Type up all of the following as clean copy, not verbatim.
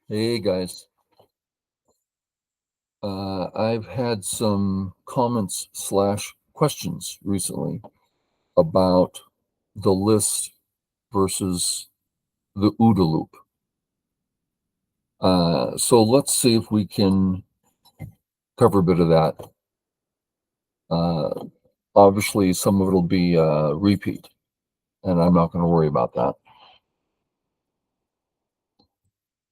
Hey guys, I've had some comments slash questions recently about the list versus the OODA loop. So let's see if we can cover a bit of that. Uh, Obviously, some of it'll be repeat, and I'm not going to worry about that.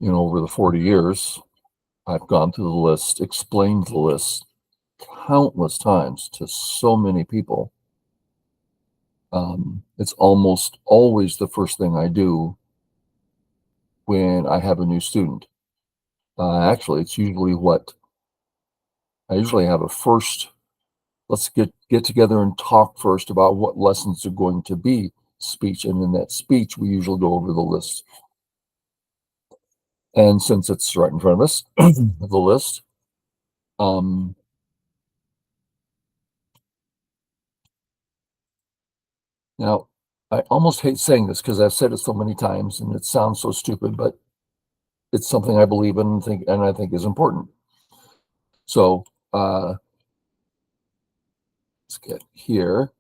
Over the 40 years, I've gone through the list, explained the list countless times to so many people. It's almost always the first thing I do when I have a new student. Actually, it's usually what I usually have a first. Let's get together and talk first about what lessons are going to be speech, and in that speech, we usually go over the list. And since it's right in front of us, the list. Um, Now, I almost hate saying this because I've said it so many times, and it sounds so stupid, but it's something I believe in and I think is important. So let's get here.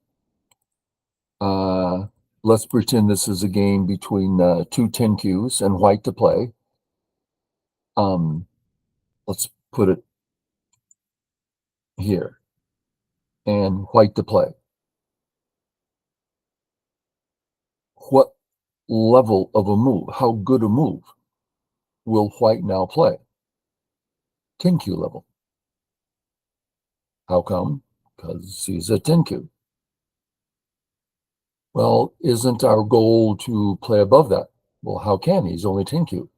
Uh, let's pretend this is a game between two 10Qs and white to play. Let's put it here and white to play. What level of a move, how good a move will white now play? 10Q level. How come? Because he's a 10Q. Well, isn't our goal to play above that? Well, how can he? He's only 10Q.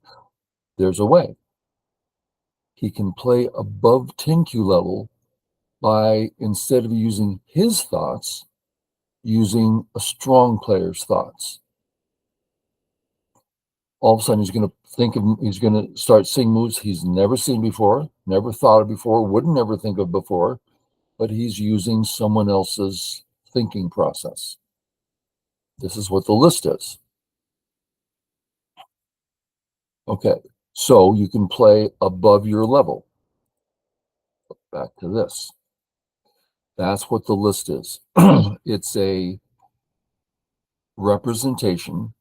There's a way. He can play above 10Q level by, instead of using his thoughts, using a strong player's thoughts. All of a sudden, he's going to start seeing moves he's never seen before, never thought of before, wouldn't never think of before, but he's using someone else's thinking process. This is what the list is. Okay, so you can play above your level. Back to this. That's what the list is. It's a representation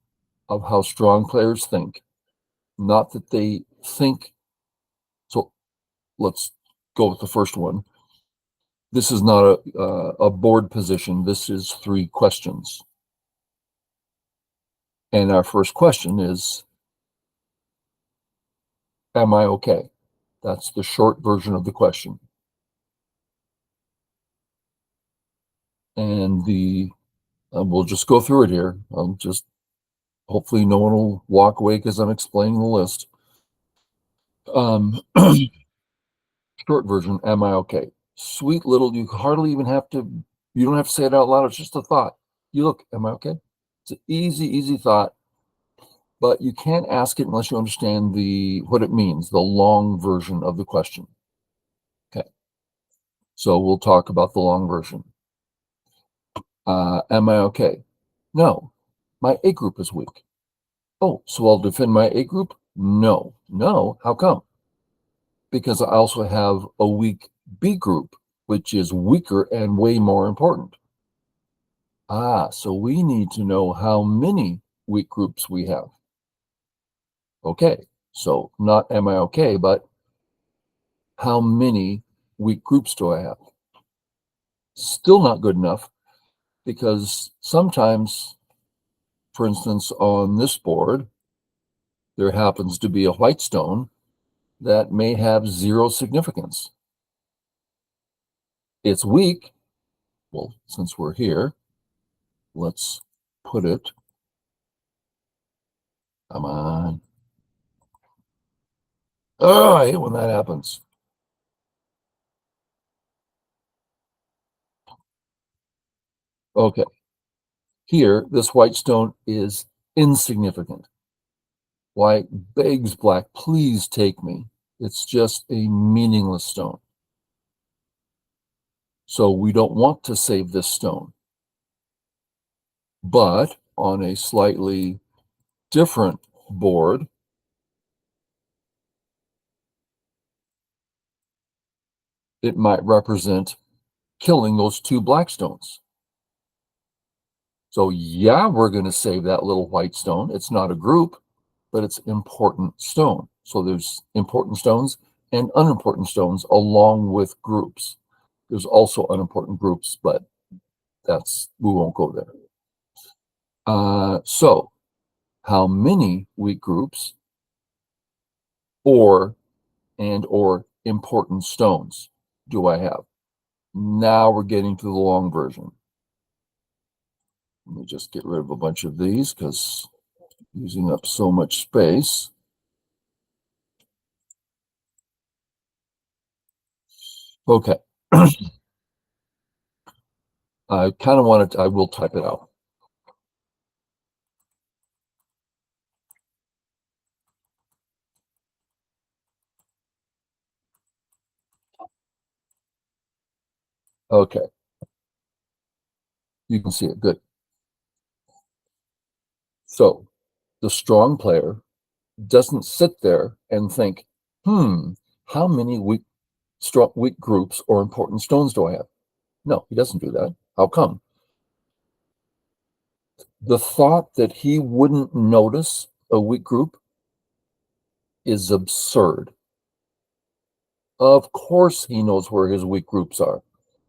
of how strong players think. Not that they think. So let's go with the first one. This is not a board position. This is 3 questions. And our first question is, am I okay? That's the short version of the question. And we'll just go through it here. Hopefully no one will walk away because I'm explaining the list. Short version, am I okay? Sweet little, you don't have to say it out loud. It's just a thought. You look, am I okay? It's an easy thought, but you can't ask it unless you understand what it means, the long version of the question. Okay. So we'll talk about the long version. Am I okay? No, my A group is weak. Oh, so I'll defend my A group? No. How come? Because I also have a weak B group, which is weaker and way more important. So we need to know how many weak groups we have. Okay, so not am I okay, but how many weak groups do I have? Still not good enough, because sometimes, for instance, on this board, there happens to be a white stone that may have 0 significance. It's weak. Well, since we're here, let's put it. Come on. Oh, I hate when that happens. Okay. Here, this white stone is insignificant. White begs black, please take me. It's just a meaningless stone. So we don't want to save this stone. But on a slightly different board, it might represent killing those 2 black stones. So yeah, we're going to save that little white stone. It's not a group, but it's an important stone. So there's important stones and unimportant stones along with groups. There's also unimportant groups, but we won't go there. So how many weak groups or important stones do I have? Now we're getting to the long version. Let me just get rid of a bunch of these because using up so much space. Okay. I kind of want to, I will type it out. Okay. You can see it. Good. So the strong player doesn't sit there and think, how many weak groups or important stones do I have? No, he doesn't do that. How come? The thought that he wouldn't notice a weak group is absurd. Of course, he knows where his weak groups are.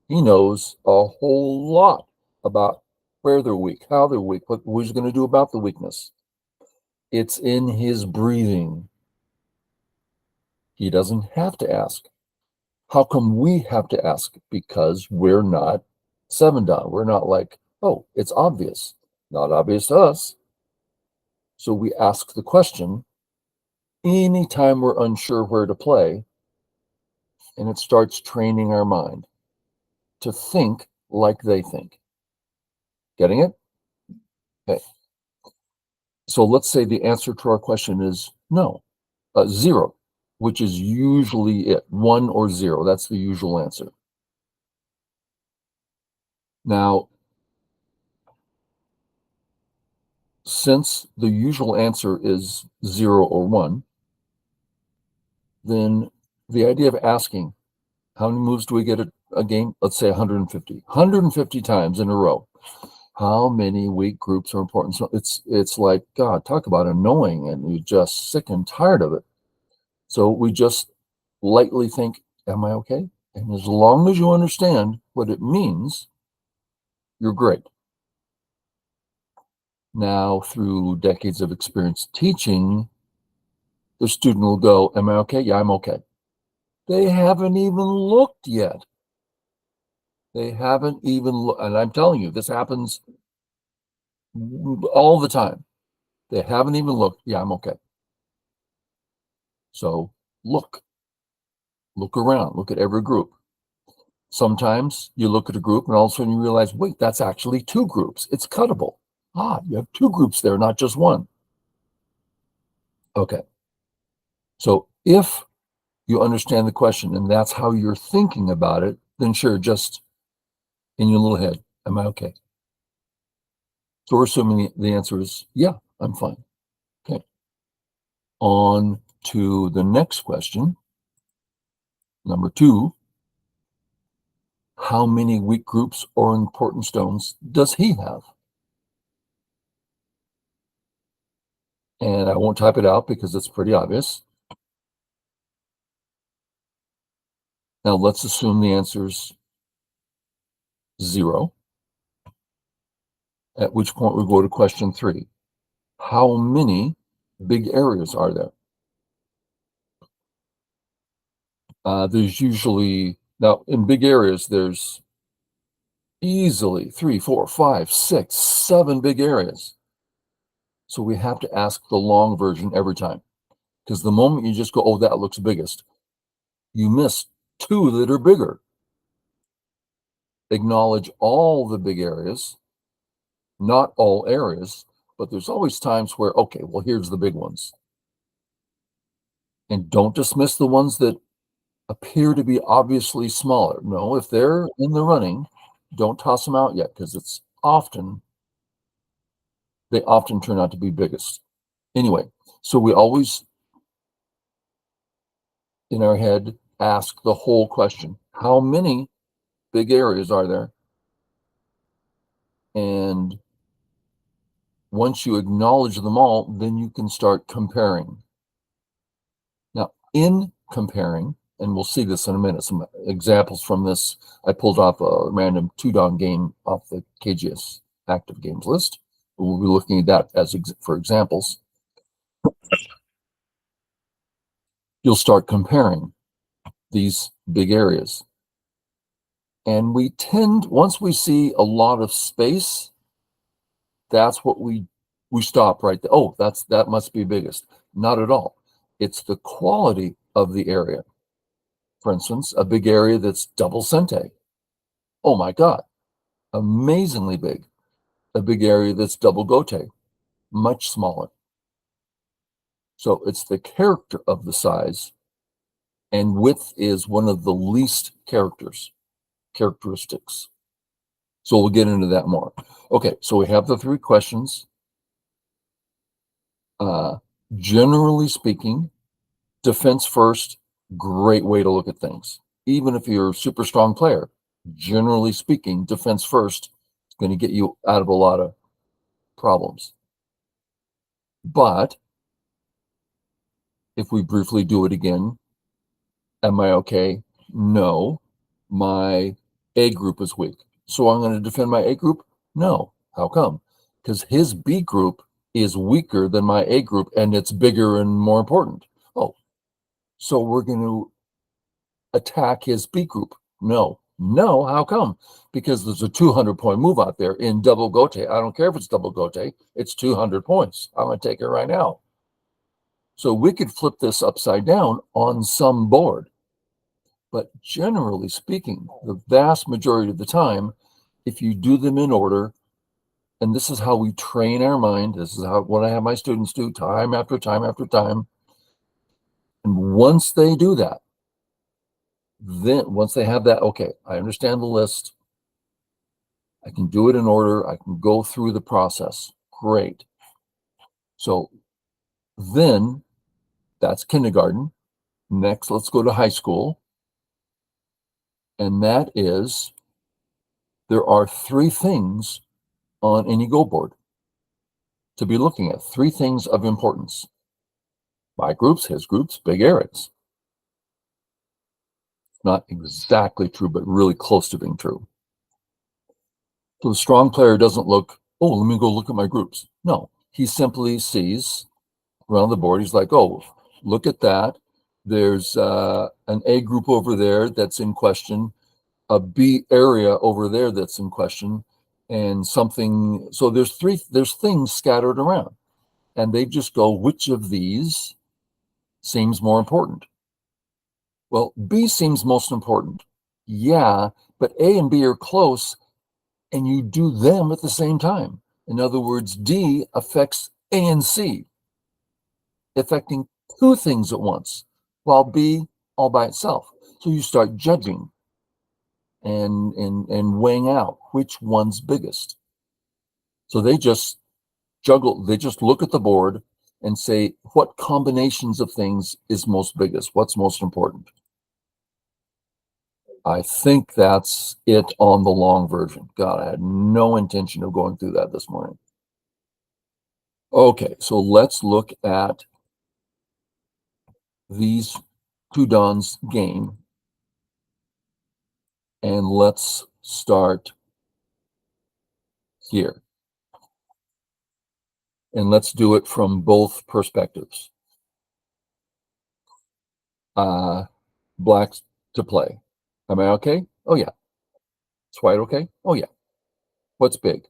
He knows a whole lot about where they're weak, how they're weak, what he's going to do about the weakness. It's in his breathing. He doesn't have to ask. How come we have to ask? Because we're not 7-Dan. We're not like, oh, it's obvious. Not obvious to us. So we ask the question anytime we're unsure where to play, and it starts training our mind to think like they think. Getting it? Okay. So let's say the answer to our question is no, 0, which is usually it, 1 or 0. That's the usual answer. Now, since the usual answer is 0 or 1, then the idea of asking, how many moves do we get a game? Let's say 150. 150 times in a row. How many weak groups are important? So it's like, God, talk about annoying, and you're just sick and tired of it. So we just lightly think, am I okay? And as long as you understand what it means, you're great. Now, through decades of experience teaching, the student will go, am I okay? Yeah, I'm okay. They haven't even looked yet. They haven't even looked. And I'm telling you, this happens all the time. They haven't even looked. Yeah, I'm okay. So look around, look at every group. Sometimes you look at a group and all of a sudden you realize, wait, that's actually 2 groups. It's cuttable. You have 2 groups there, not just 1. Okay. So if you understand the question and that's how you're thinking about it, then sure, just in your little head, am I okay? So we're assuming the answer is, yeah, I'm fine. Okay. On to the next question. Number 2, how many weak groups or important stones does he have? And I won't type it out because it's pretty obvious. Now let's assume the answer is 0, at which point we go to question 3. How many big areas are there? There's usually, now in big areas, there's easily 3, 4, 5, 6, 7 big areas. So we have to ask the long version every time. Because the moment you just go, oh, that looks biggest, you miss 2 that are bigger. Acknowledge all the big areas, not all areas, but there's always times where, okay, well, here's the big ones. And don't dismiss the ones that appear to be obviously smaller. No, if they're in the running, don't toss them out yet because they often turn out to be biggest. Anyway, so we always, in our head, ask the whole question. How many big areas are there? And once you acknowledge them all, then you can start comparing. Now, in comparing, and we'll see this in a minute, some examples from this, I pulled off a random two-don game off the KGS active games list. We'll be looking at that as for examples. You'll start comparing these big areas. And we tend, once we see a lot of space, that's what we stop right there. Oh, that must be biggest. Not at all. It's the quality of the area. For instance, a big area that's double cente. Oh my God, amazingly big. A big area that's double gote, much smaller. So it's the character of the size, and width is one of the least characteristics. So we'll get into that more. Okay, so we have the three questions. Generally speaking, defense first, great way to look at things. Even if you're a super strong player, generally speaking, defense first is going to get you out of a lot of problems. But if we briefly do it again, am I okay? No, my A group is weak. So I'm going to defend my A group? No. How come? Because his B group is weaker than my A group and it's bigger and more important. Oh, so we're going to attack his B group? No. No, how come? Because there's a 200-point move out there in double gote. I don't care if it's double gote, it's 200 points. I'm going to take it right now. So we could flip this upside down on some board. But generally speaking, the vast majority of the time, if you do them in order, and this is how we train our mind, this is how what I have my students do time after time after time. And once they do that, then once they have that, okay, I understand the list. I can do it in order. I can go through the process. Great. So then that's kindergarten. Next, let's go to high school. And that is, there are three things on any go board to be looking at, three things of importance. My groups, his groups, big areas. Not exactly true, but really close to being true. So the strong player doesn't look, oh, let me go look at my groups. No, he simply sees around the board. He's like, oh, look at that. There's an A group over there that's in question, a B area over there that's in question, and something. So there's things scattered around. And they just go, which of these seems more important? Well, B seems most important. Yeah, but A and B are close, and you do them at the same time. In other words, D affects A and C, affecting two things at once, while B all by itself. So you start judging and weighing out which one's biggest. So they just juggle, they just look at the board and say, what combinations of things is most biggest? What's most important? I think that's it on the long version. God, I had no intention of going through that this morning. Okay, so let's look at these two Don's game. And let's start here. And let's do it from both perspectives. Black to play. Am I okay? Oh, yeah. Is white okay? Oh, yeah. What's big?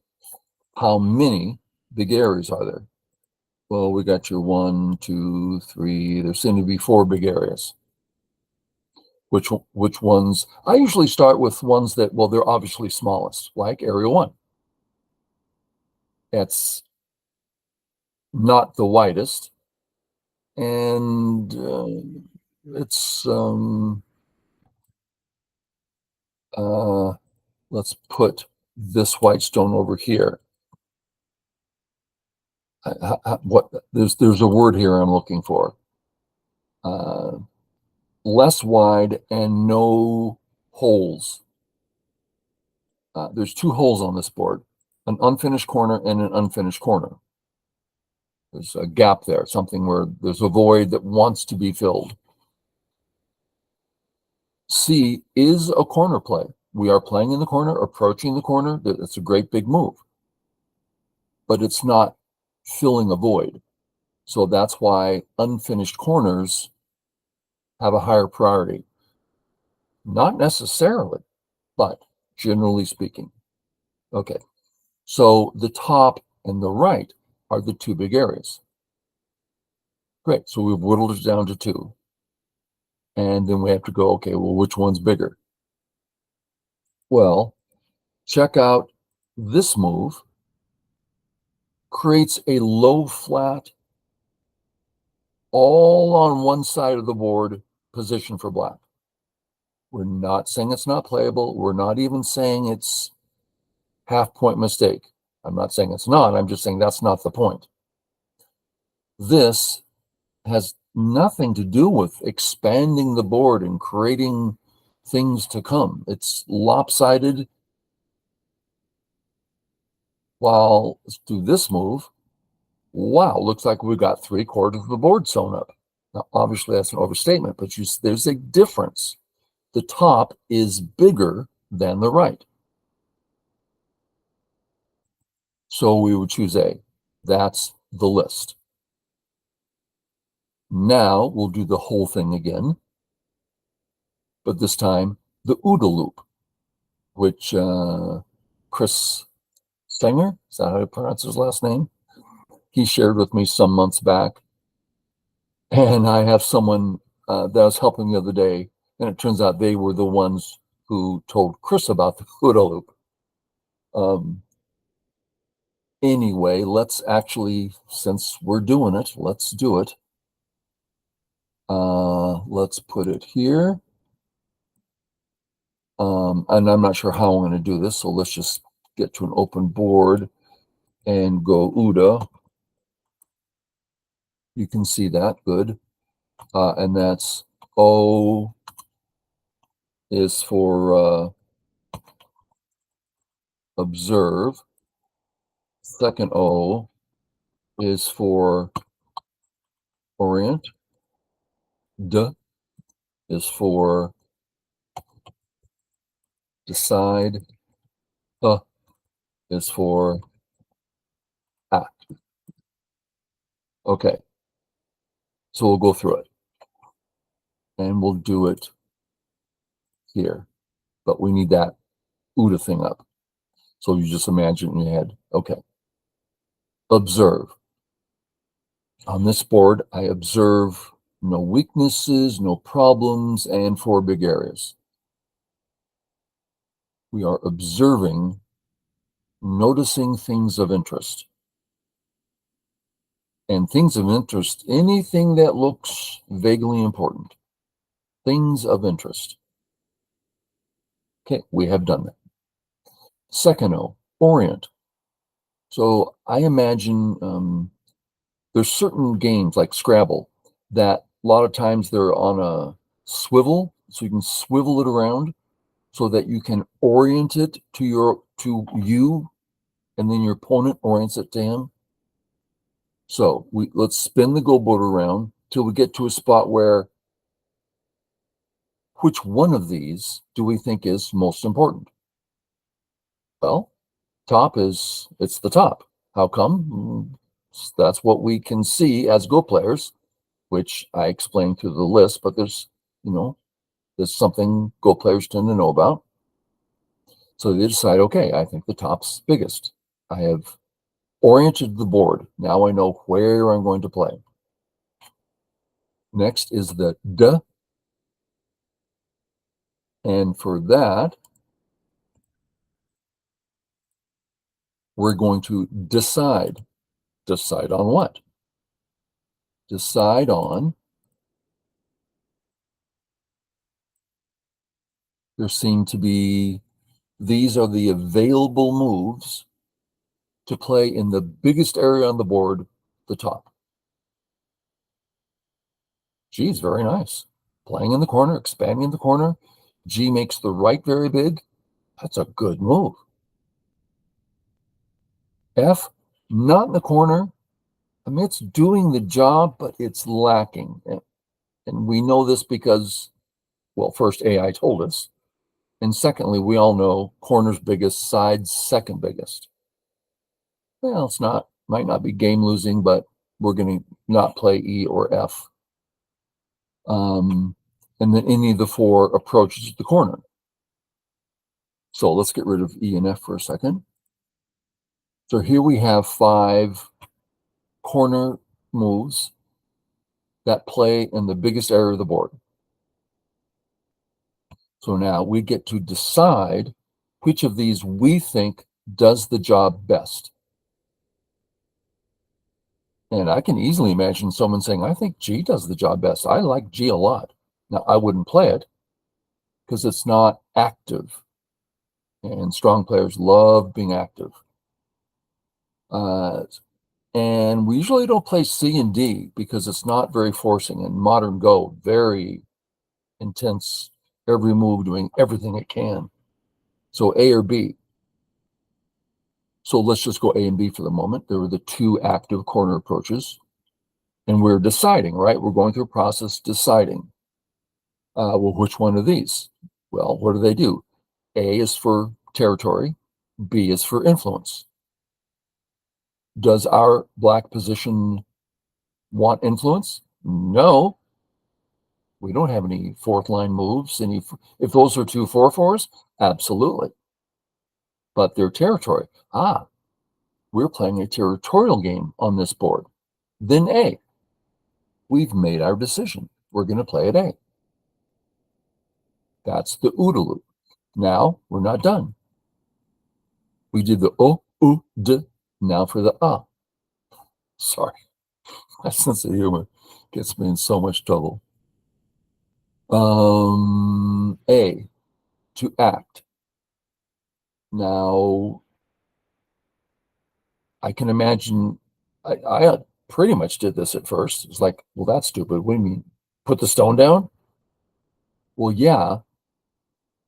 How many big areas are there? Well, we got your 1, 2, 3. There seem to be 4 big areas. Which ones? I usually start with ones that, well, they're obviously smallest, like area 1. That's not the widest. And it's let's put this white stone over here. What there's a word here I'm looking for. less wide and no holes. There's two holes on this board, an unfinished corner and an unfinished corner. There's a gap there, something where there's a void that wants to be filled. C is a corner play. We are playing in the corner, approaching the corner. It's a great big move, but it's not filling a void. So that's why unfinished corners have a higher priority. Not necessarily, but generally speaking. Okay, so the top and the right are the two big areas. Great, so we've whittled it down to two. And then we have to go, okay, well, which one's bigger? Well, check out this move. Creates a low flat all on one side of the board position for black. We're not saying it's not playable. We're not even saying it's half-point mistake. I'm not saying it's not. I'm just saying that's not the point. This has nothing to do with expanding the board and creating things to come. It's lopsided. While let's do this move. Wow, looks like we've got 3/4 of the board sewn up. Now, obviously, that's an overstatement, but there's a difference. The top is bigger than the right. So we would choose A. That's the list. Now we'll do the whole thing again, but this time the OODA loop, which Chris Stenger, is that how you pronounce his last name? He shared with me some months back. And I have someone that I was helping the other day, and it turns out they were the ones who told Chris about the OODA loop. Anyway, let's actually, since we're doing it, let's do it. Let's put it here. And I'm not sure how I'm going to do this, so let's just get to an open board and go OODA. You can see that, good. And that's O is for observe. Second O is for orient. D is for decide. Is for act. Okay, so we'll go through it. And we'll do it here. But we need that OODA thing up. So you just imagine in your head. Okay. Observe. On this board, I observe no weaknesses, no problems, and 4 big areas. We are observing, noticing things of interest. And things of interest, anything that looks vaguely important. Things of interest. Okay, we have done that. Second O, orient. So I imagine there's certain games like Scrabble that a lot of times they're on a swivel, so you can swivel it around so that you can orient it to you, and then your opponent orients it to him. So let's spin the go board around till we get to a spot where which one of these do we think is most important? Well, it's the top. How come? That's what we can see as Go players, which I explained through the list, but there's something Go players tend to know about. So they decide, okay, I think the top's biggest. I have oriented the board. Now I know where I'm going to play. Next is the D. And for that, we're going to decide. Decide on what? Decide on, there seem to be, these are the available moves to play in the biggest area on the board, the top. Geez, very nice. playing in the corner, expanding in the corner. G makes the right very big. That's a good move. F, not in the corner. I mean, it's doing the job, but it's lacking. And we know this because, well, first, AI told us. And secondly, we all know corner's biggest, side's second biggest. Well, it's not, might not be game losing, but we're going to not play E or F. And then any of the four approaches the corner. So let's get rid of E and F for a second. So here we have 5 corner moves that play in the biggest area of the board. So now we get to decide which of these we think does the job best. And I can easily imagine someone saying, I think G does the job best. I like G a lot. Now, I wouldn't play it because it's not active. And strong players love being active. And we usually don't play C and D because it's not very forcing. And modern Go, very intense, every move doing everything it can. So A or B. So let's just go A and B for the moment. There were the 2 active corner approaches. And we're deciding, right? We're going through a process deciding. Well, which one of these? Well, what do? A is for territory. B is for influence. Does our black position want influence? No. We don't have any 4th line moves. If those are 2 4/4s, absolutely. But they're territory. We're playing a territorial game on this board. Then A. We've made our decision. We're going to play at A. That's the OODA loop. Now we're not done. We did the O, U, D. Now for the A. Sorry, my sense of humor gets me in so much trouble. A, to act. Now, I can imagine, I pretty much did this at first. It's like, well, that's stupid. What do you mean? Put the stone down? Well, yeah,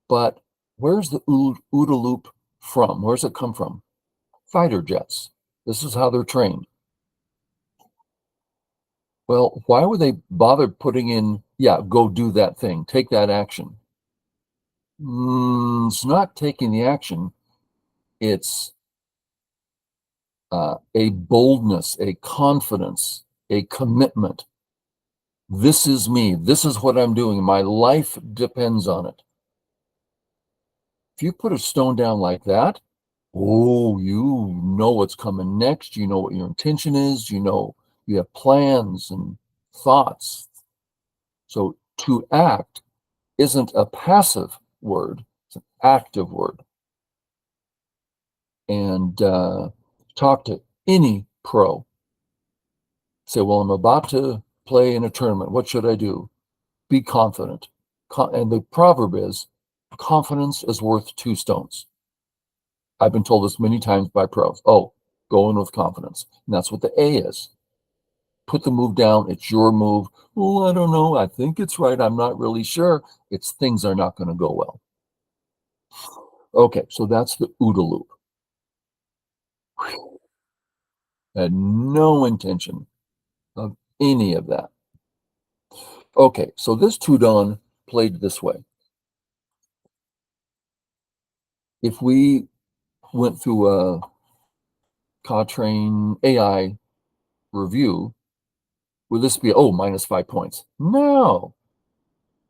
but where's the OODA loop from? Where's it come from? Fighter jets. This is how they're trained. Well, why would they bother putting in, yeah, go do that thing, take that action? It's not taking the action. It's a boldness, a confidence, a commitment. This is me. This is what I'm doing. My life depends on it. If you put a stone down like that, oh, you know what's coming next. You know what your intention is. You know you have plans and thoughts. So to act isn't a passive word. It's an active word. And talk to any pro. Say, well, I'm about to play in a tournament. What should I do? Be confident. And the proverb is, confidence is worth 2 stones. I've been told this many times by pros. Oh, go in with confidence. And that's what the A is. Put the move down. It's your move. Well, I don't know. I think it's right. I'm not really sure. Things are not going to go well. Okay, so that's the OODA loop. Had no intention of any of that. Okay, so this two-don played this way. If we went through a Cochrane AI review, would this be, oh, -5 points? No.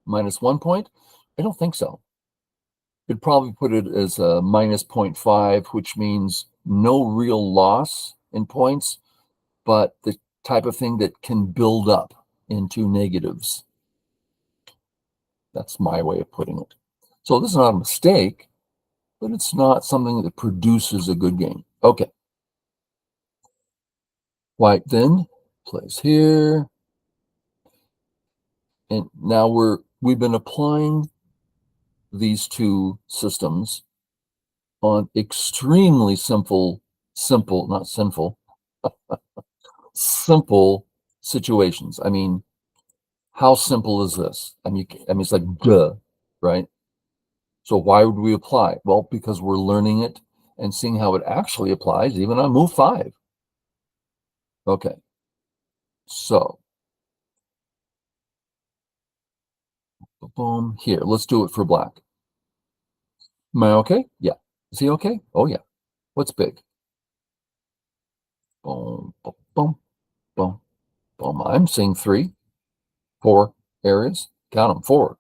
-1 point? I don't think so. It'd probably put it as a -0.5, which means no real loss in points, but the type of thing that can build up into negatives. That's my way of putting it. So this is not a mistake, but it's not something that produces a good game. Okay. White then plays here. And now we've been applying these 2 systems on extremely simple, not sinful, simple situations. I mean, How simple is this? It's like duh, right? So why would we apply? Well, because we're learning it and seeing how it actually applies, even on move 5. Okay, so boom, here. Let's do it for black. Am I okay? Yeah. Is he okay? Oh yeah. What's big? Boom, boom, boom, boom, boom. I'm seeing 3, 4 areas. Count them, 4.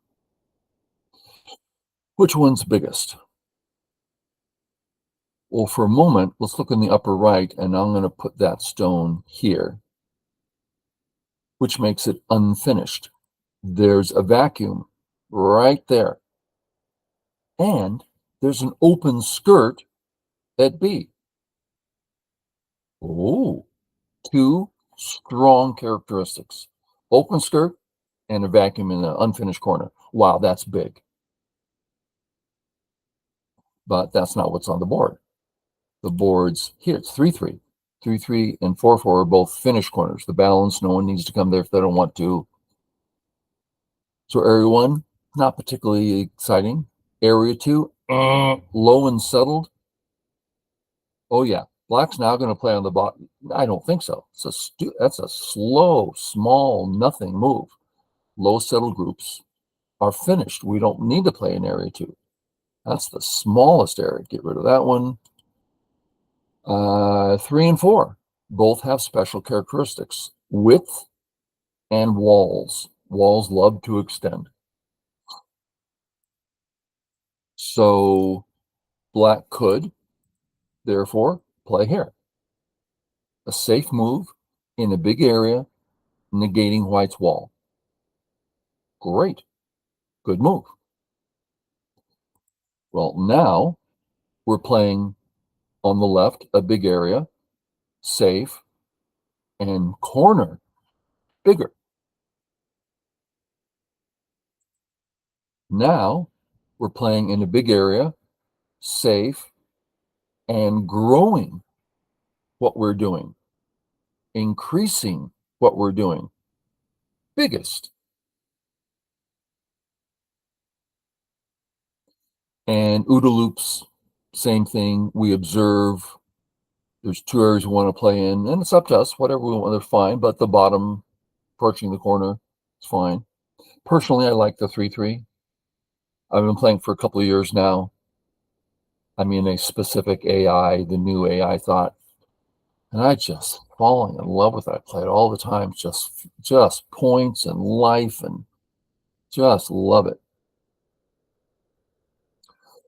Which one's biggest? Well, for a moment, let's look in the upper right, and I'm going to put that stone here, which makes it unfinished. There's a vacuum right there. And there's an open skirt at B. Oh, 2 strong characteristics. Open skirt and a vacuum in the unfinished corner. Wow, that's big. But that's not what's on the board. The board's here. It's 3-3. 3-3 and 4-4 are both finished corners. The balance, no one needs to come there if they don't want to. So area 1, not particularly exciting. Area 2, low and settled. Oh yeah, black's now going to play on the bottom. I don't think so. That's a slow, small, nothing move. Low settled groups are finished. We don't need to play in area 2. That's the smallest area. Get rid of that one. 3 and 4 both have special characteristics: width and walls. Walls love to extend. So black could, therefore, play here. A safe move in a big area, negating white's wall. Great. Good move. Well, now we're playing on the left, a big area, safe, and corner, bigger. Now we're playing in a big area, safe, and growing what we're doing, increasing what we're doing, biggest. And OODA loops, same thing. We observe. There's 2 areas we want to play in, and it's up to us. Whatever we want, they're fine. But the bottom, approaching the corner, is fine. Personally, I like the 3-3. I've been playing for a couple of years now. I mean, a specific AI, the new AI thought, and I just falling in love with it. I play it all the time. Just points and life, and just love it.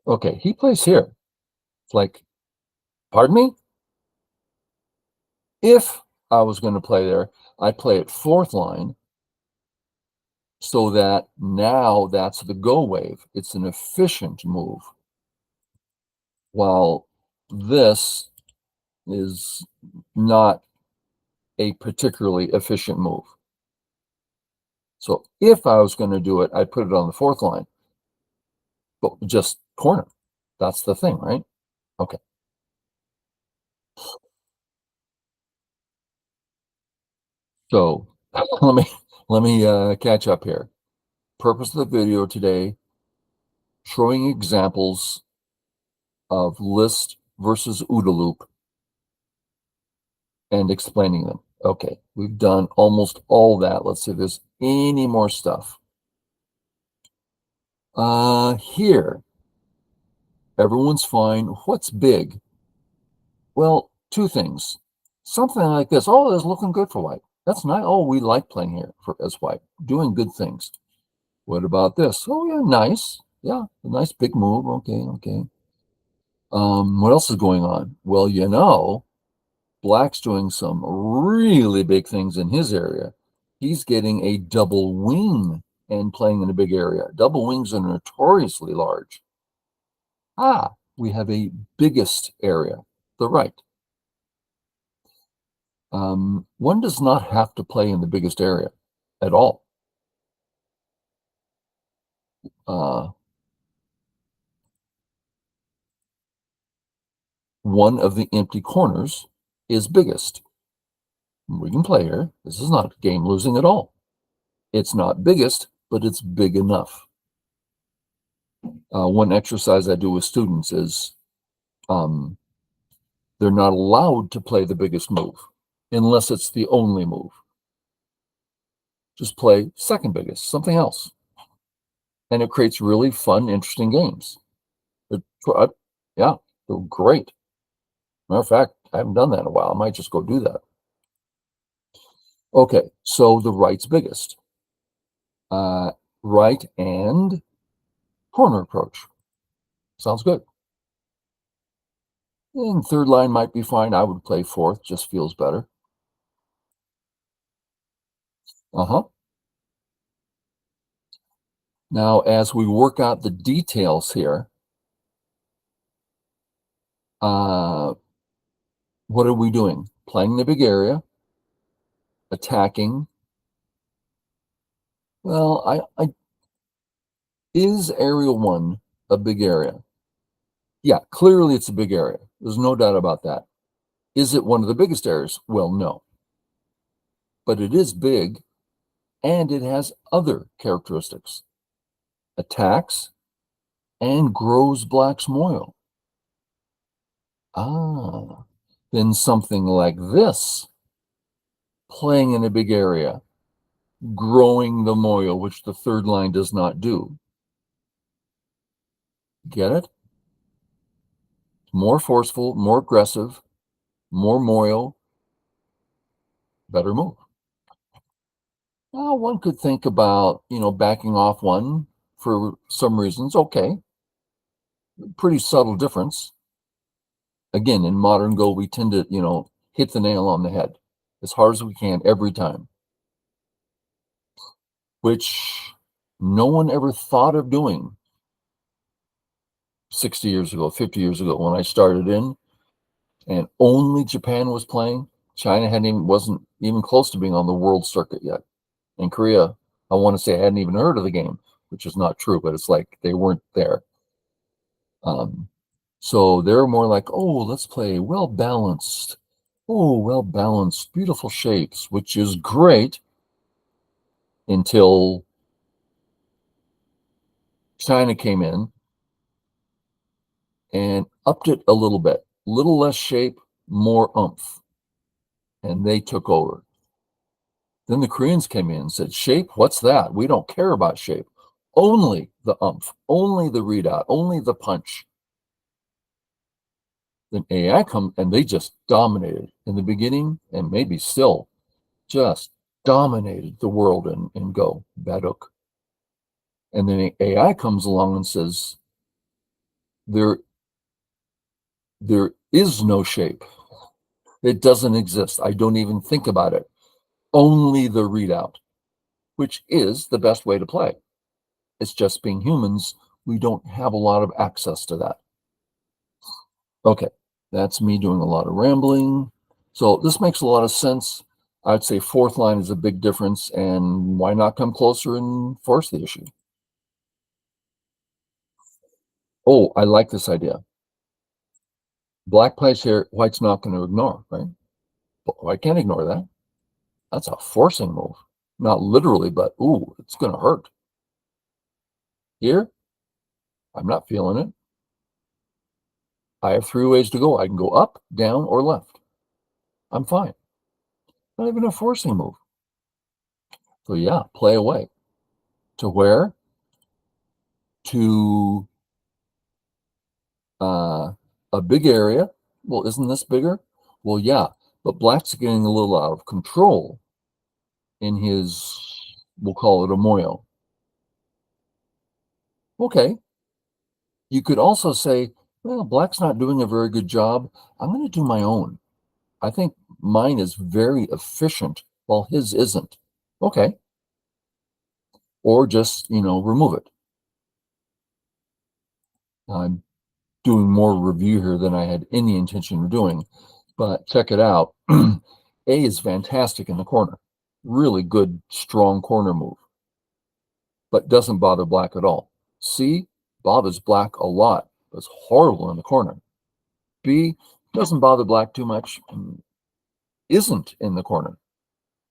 Okay, he plays here. It's like, pardon me? If I was going to play there, I'd play it 4th line, so that now that's the go wave. It's an efficient move. While this is not a particularly efficient move. So if I was going to do it, I'd put it on the 4th line, but just corner. That's the thing, right? Okay. So let me catch up here. Purpose of the video today, showing examples of list versus OODA loop and explaining them. Okay, we've done almost all that. Let's see if there's any more stuff. Here, everyone's fine. What's big? Well, 2 things. Something like this. Oh, that's looking good for white. That's nice. Oh, we like playing here as white, doing good things. What about this? Oh, yeah, nice. Yeah, a nice big move. Okay, okay. What else is going on? Well, black's doing some really big things in his area. He's getting a double wing and playing in a big area. Double wings are notoriously large. We have a biggest area, the right. One does not have to play in the biggest area at all. One of the empty corners is biggest. We can play here. This is not game losing at all. It's not biggest, but it's big enough. One exercise I do with students is they're not allowed to play the biggest move unless it's the only move. Just play second biggest, something else. And it creates really fun, interesting games. Yeah, they're great. Matter of fact, I haven't done that in a while. I might just go do that. Okay, so the right's biggest. Right and corner approach. Sounds good. And third line might be fine. I would play fourth, just feels better. Uh-huh. Now, as we work out the details here, what are we doing? Playing the big area, attacking. Well, is area 1 a big area? Yeah, clearly it's a big area. There's no doubt about that. Is it one of the biggest areas? Well, no. But it is big, and it has other characteristics. Attacks and grows Black's Moil. Then something like this, playing in a big area, growing the Moil, which the third line does not do. Get it? More forceful, more aggressive, more Moil, better move. Now, one could think about, backing off one for some reasons. Okay, pretty subtle difference. Again, in modern Go, we tend to, hit the nail on the head as hard as we can every time, which no one ever thought of doing 60 years ago, 50 years ago when I started in, and only Japan was playing. China wasn't even close to being on the world circuit yet. And Korea, I want to say, hadn't even heard of the game, which is not true, but it's like they weren't there. So they're more like, oh, let's play well-balanced. Oh, well-balanced, beautiful shapes, which is great until China came in and upped it a little bit. Little less shape, more oomph. And they took over. Then the Koreans came in and said, shape, what's that? We don't care about shape. Only the oomph, only the readout, only the punch. Then AI come and they just dominated in the beginning, and maybe still just dominated the world in Go, Baduk. And then AI comes along and says, there is no shape. It doesn't exist. I don't even think about it. Only the readout, which is the best way to play. It's just being humans, we don't have a lot of access to that. Okay, that's me doing a lot of rambling. So this makes a lot of sense. I'd say fourth line is a big difference, and why not come closer and force the issue? Oh, I like this idea. Black plays here, white's not going to ignore, right? But white can't ignore that. That's a forcing move. Not literally, but ooh, it's going to hurt. Here, I'm not feeling it. I have 3 ways to go. I can go up, down, or left. I'm fine. Not even a forcing move. So yeah, play away. To where? To a big area. Well, isn't this bigger? Well, yeah, but Black's getting a little out of control in his, we'll call it a moyo. Okay. You could also say, well, Black's not doing a very good job. I'm going to do my own. I think mine is very efficient while his isn't. Okay. Or just, remove it. I'm doing more review here than I had any intention of doing, but check it out. A is fantastic in the corner. Really good, strong corner move, but doesn't bother Black at all. C bothers Black a lot, but it's horrible in the corner. B doesn't bother Black too much, isn't in the corner.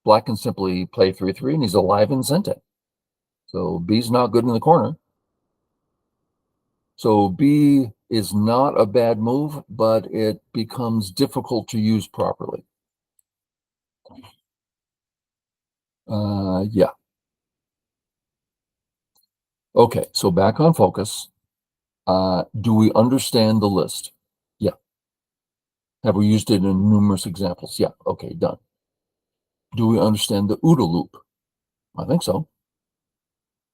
Black can simply play 3/3, and he's alive and sentient. So B's not good in the corner. So B is not a bad move, but it becomes difficult to use properly. Yeah. Okay, so back on focus. Do we understand the list? Yeah. Have we used it in numerous examples? Yeah. Okay, done. Do we understand the OODA loop? I think so.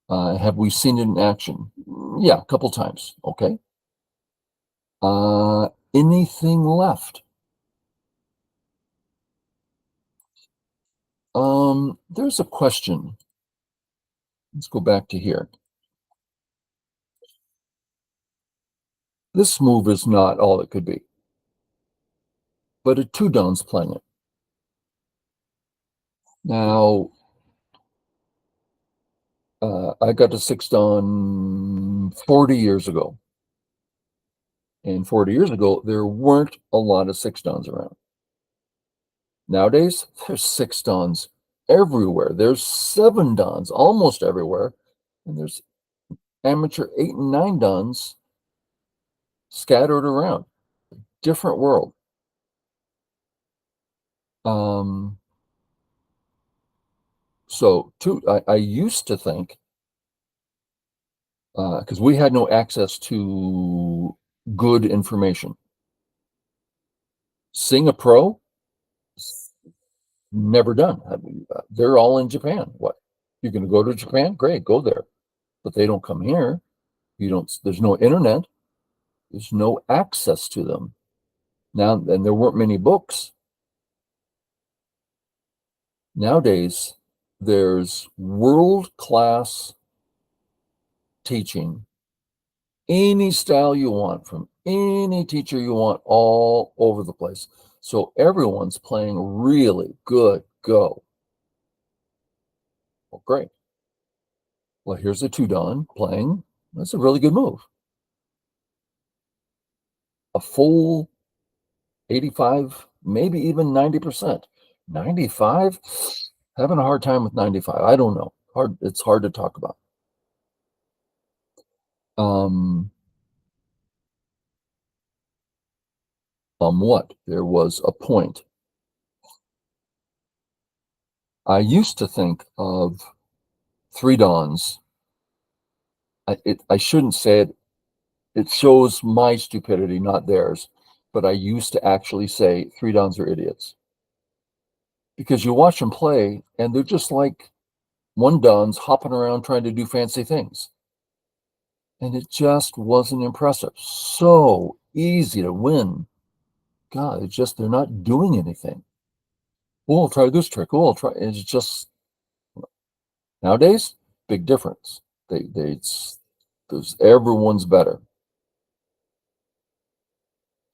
Have we seen it in action? Yeah, a couple times. Okay. Anything left? There's a question. Let's go back to here. This move is not all it could be, but a two down's playing it. Now, I got to six down 40 years ago. And 40 years ago, there weren't a lot of six downs around. Nowadays, there's six downs everywhere. There's seven downs almost everywhere. And there's amateur eight and nine downs scattered around. Different world. Um, so I used to think, because we had no access to good information. Sing a pro, never done. They're all in Japan. What? You're going to go to Japan? Great, go there. But they don't come here. You don't. There's no internet. There's no access to them now. And there weren't many books. Nowadays, there's world-class teaching, any style you want from any teacher you want, all over the place. So everyone's playing really good Go. Well, great. Well, here's a two don playing. That's a really good move. A full 85, maybe even 90%. 95? Having a hard time with 95. I don't know. It's hard to talk about. What? There was a point. I used to think of three dons. I shouldn't say it. It shows my stupidity, not theirs. But I used to actually say three dons are idiots. Because you watch them play, and they're just like one don's hopping around trying to do fancy things. And it just wasn't impressive. So easy to win. God, it's just they're not doing anything. Oh, I'll try this trick. Oh, I'll try. It's just nowadays, big difference. Everyone's better.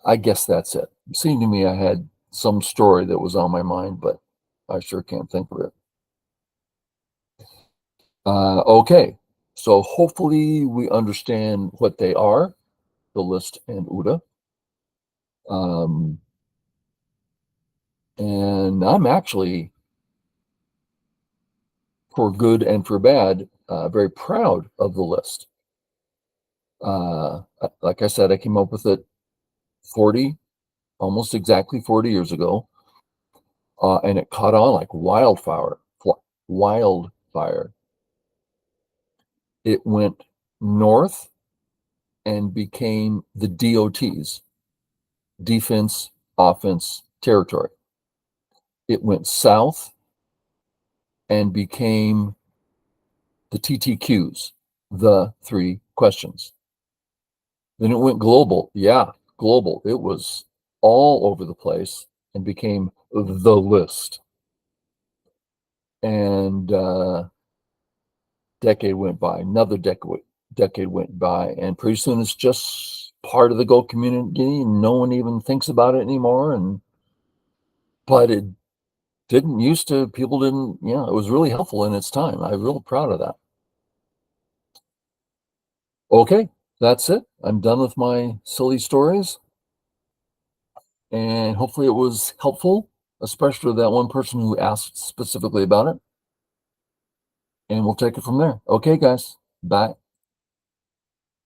I guess that's it. It seemed to me I had some story that was on my mind, but I sure can't think of it. Okay, so hopefully we understand what they are, the list and OODA. And I'm actually, for good and for bad, very proud of the list. Like I said, I came up with it 40, almost exactly 40 years ago, and it caught on like wildfire. Wildfire. It went north and became the DOTs, defense, offense, territory. It went south and became the TTQs, the three questions. Then it went global. Yeah, global. It was all over the place and became the list. And decade went by, another decade went by, and pretty soon it's just part of the Go community, and no one even thinks about it anymore. But it didn't used to. People didn't. Yeah, it was really helpful in its time. I'm real proud of that. Okay, that's it. I'm done with my silly stories, and hopefully it was helpful. especially that one person who asked specifically about it. And we'll take it from there. Okay, guys. Bye.